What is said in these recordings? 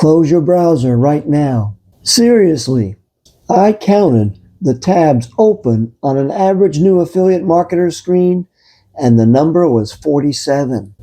Close your browser right now. Seriously, I counted the tabs open on an average new affiliate marketer screen, and the number was 47.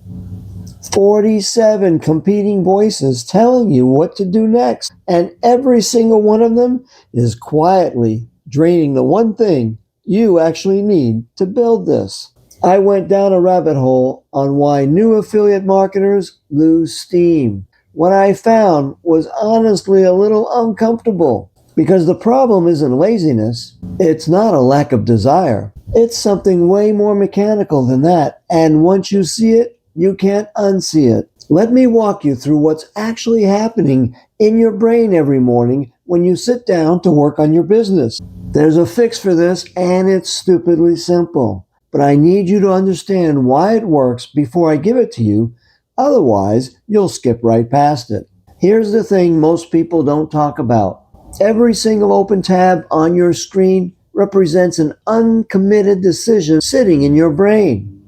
47 competing voices telling you what to do next, and every single one of them is quietly draining the one thing you actually need to build this. I went down a rabbit hole on why new affiliate marketers lose steam. What I found was honestly a little uncomfortable, because the problem isn't laziness. It's not a lack of desire. It's something way more mechanical than that, and once you see it, you can't unsee it. Let me walk you through what's actually happening in your brain every morning when you sit down to work on your business. There's a fix for this, and it's stupidly simple. But I need you to understand why it works before I give it to you. Otherwise, you'll skip right past it. Here's the thing most people don't talk about. Every single open tab on your screen represents an uncommitted decision sitting in your brain.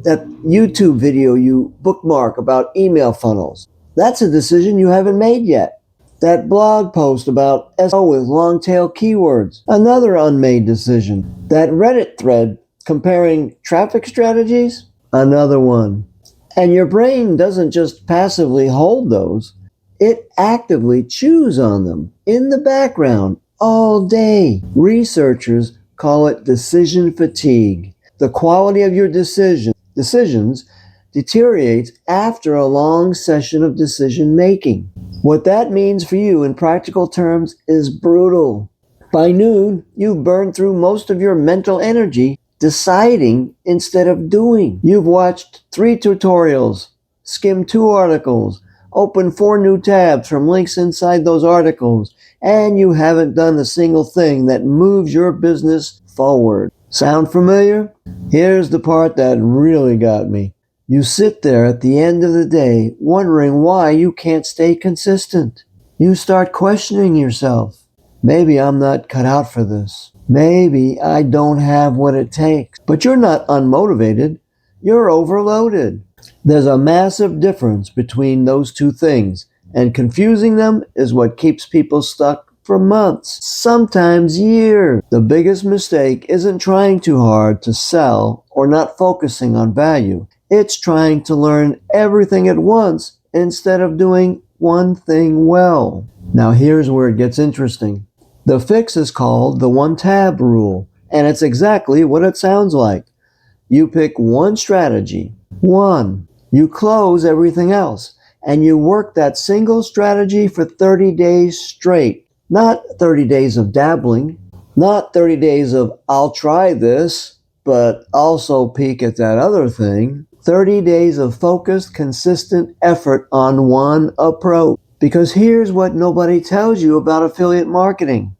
That YouTube video you bookmark about email funnels, that's a decision you haven't made yet. That blog post about SEO with long tail keywords, another unmade decision. That Reddit thread comparing traffic strategies, another one. And your brain doesn't just passively hold those, it actively chews on them in the background all day. Researchers call it decision fatigue. The quality of your decisions deteriorates after a long session of decision making. What that means for you in practical terms is brutal. By noon, you've burned through most of your mental energy deciding instead of doing. You've watched 3 tutorials, skimmed 2 articles, opened 4 new tabs from links inside those articles, and you haven't done a single thing that moves your business forward. Sound familiar? Here's the part that really got me. You sit there at the end of the day wondering why you can't stay consistent. You start questioning yourself. Maybe I'm not cut out for this. Maybe I don't have what it takes. But you're not unmotivated. You're overloaded. There's a massive difference between those two things, and confusing them is what keeps people stuck for months, sometimes years. The biggest mistake isn't trying too hard to sell or not focusing on value. It's trying to learn everything at once instead of doing one thing well. Now here's where it gets interesting. The fix is called the one tab rule, and it's exactly what it sounds like. You pick one strategy, one. You close everything else, and you work that single strategy for 30 days straight. Not 30 days of dabbling, not 30 days of I'll try this, but also peek at that other thing. 30 days of focused, consistent effort on one approach. Because here's what nobody tells you about affiliate marketing.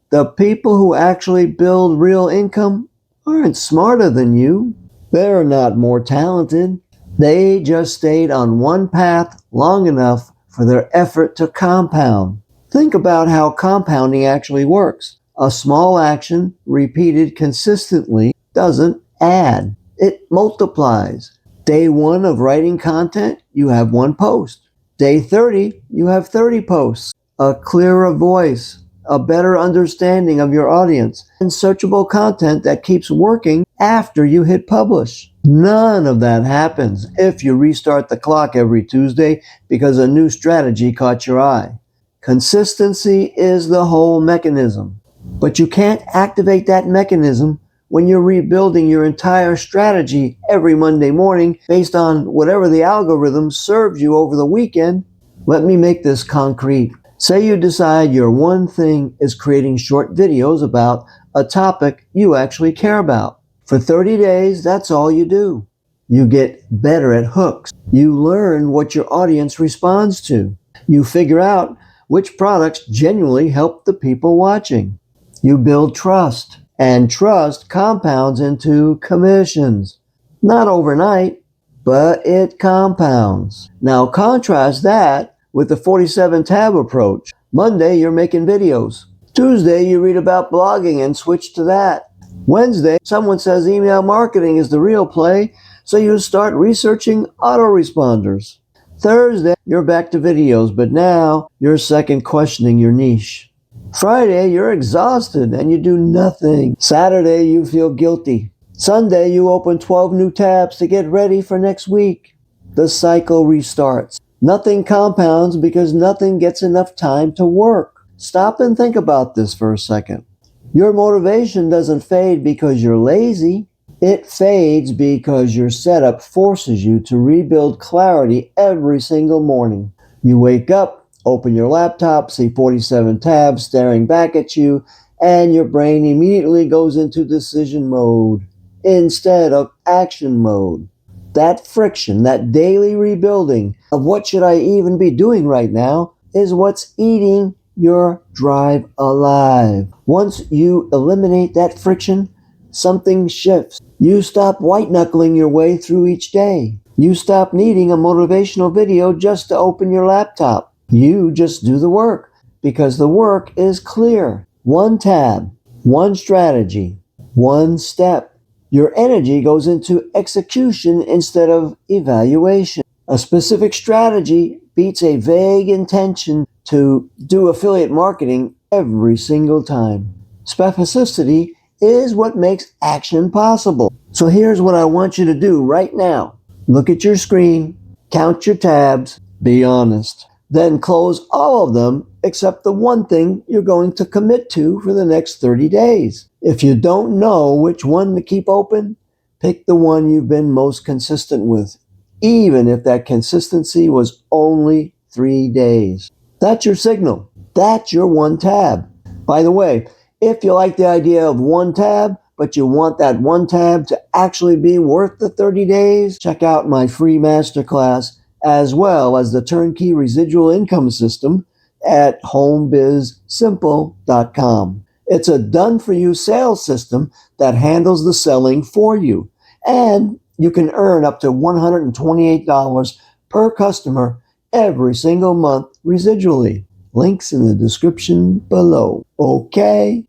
The people who actually build real income aren't smarter than you. They're not more talented. They just stayed on one path long enough for their effort to compound. Think about how compounding actually works. A small action repeated consistently doesn't add. It multiplies. Day 1 of writing content, you have 1 post. Day 30, you have 30 posts. A clearer voice, a better understanding of your audience, and searchable content that keeps working after you hit publish. None of that happens if you restart the clock every Tuesday because a new strategy caught your eye. Consistency is the whole mechanism. But you can't activate that mechanism when you're rebuilding your entire strategy every Monday morning based on whatever the algorithm served you over the weekend. Let me make this concrete. Say you decide your one thing is creating short videos about a topic you actually care about. For 30 days, that's all you do. You get better at hooks. You learn what your audience responds to. You figure out which products genuinely help the people watching. You build trust. And trust compounds into commissions. Not overnight, but it compounds. Now contrast that with the 47 tab approach. Monday, you're making videos. Tuesday, you read about blogging and switch to that. Wednesday, someone says email marketing is the real play, so you start researching autoresponders. Thursday, you're back to videos, but now you're second questioning your niche. Friday, you're exhausted and you do nothing. Saturday, you feel guilty. Sunday, you open 12 new tabs to get ready for next week. The cycle restarts. Nothing compounds because nothing gets enough time to work. Stop and think about this for a second. Your motivation doesn't fade because you're lazy. It fades because your setup forces you to rebuild clarity every single morning. You wake up, open your laptop, see 47 tabs staring back at you, and your brain immediately goes into decision mode instead of action mode. That friction, that daily rebuilding of what should I even be doing right now is what's eating your drive alive. Once you eliminate that friction, something shifts. You stop white-knuckling your way through each day. You stop needing a motivational video just to open your laptop. You just do the work because the work is clear. One tab, one strategy, one step. Your energy goes into execution instead of evaluation. A specific strategy beats a vague intention to do affiliate marketing every single time. Specificity is what makes action possible. So here's what I want you to do right now. Look at your screen, count your tabs, be honest. Then close all of them except the one thing you're going to commit to for the next 30 days. If you don't know which one to keep open, pick the one you've been most consistent with, even if that consistency was only 3 days. That's your signal. That's your one tab. By the way, if you like the idea of one tab, but you want that one tab to actually be worth the 30 days, check out my free masterclass as well as the turnkey residual income system at homebizsimple.com. It's a done-for-you sales system that handles the selling for you, and you can earn up to $128 per customer every single month residually. Links in the description below. Okay.